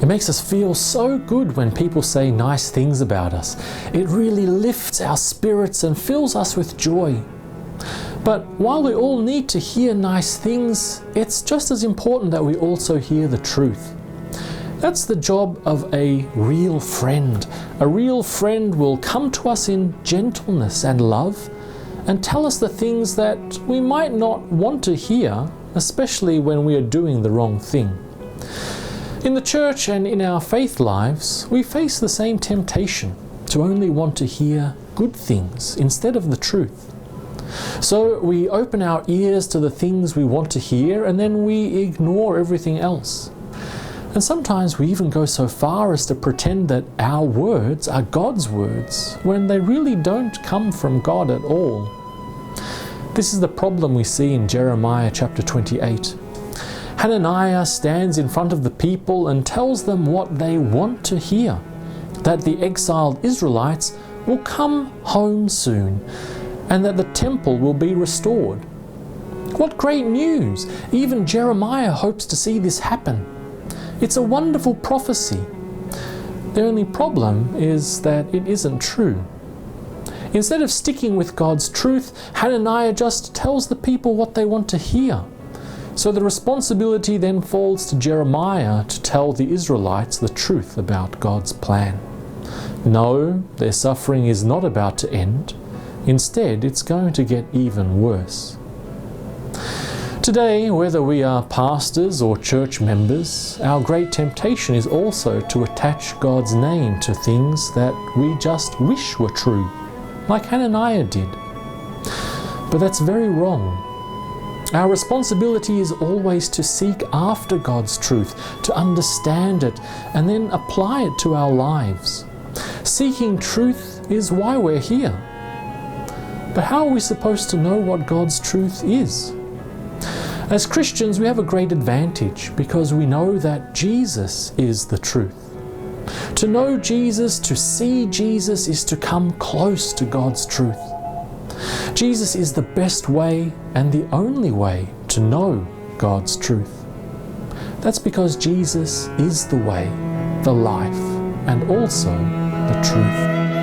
It makes us feel so good when people say nice things about us. It really lifts our spirits and fills us with joy. But while we all need to hear nice things, it's just as important that we also hear the truth. That's the job of a real friend. A real friend will come to us in gentleness and love and tell us the things that we might not want to hear, especially when we are doing the wrong thing. In the church and in our faith lives, we face the same temptation to only want to hear good things instead of the truth. So we open our ears to the things we want to hear and then we ignore everything else. And sometimes we even go so far as to pretend that our words are God's words when they really don't come from God at all. This is the problem we see in Jeremiah chapter 28. Hananiah stands in front of the people and tells them what they want to hear, that the exiled Israelites will come home soon and that the temple will be restored. What great news! Even Jeremiah hopes to see this happen. It's a wonderful prophecy. The only problem is that it isn't true. Instead of sticking with God's truth, Hananiah just tells the people what they want to hear. So the responsibility then falls to Jeremiah to tell the Israelites the truth about God's plan. No, their suffering is not about to end. Instead, it's going to get even worse. Today, whether we are pastors or church members, our great temptation is also to attach God's name to things that we just wish were true, like Hananiah did. But that's very wrong. Our responsibility is always to seek after God's truth, to understand it, and then apply it to our lives. Seeking truth is why we're here. But how are we supposed to know what God's truth is? As Christians, we have a great advantage because we know that Jesus is the truth. To know Jesus, to see Jesus, is to come close to God's truth. Jesus is the best way and the only way to know God's truth. That's because Jesus is the way, the life, and also the truth.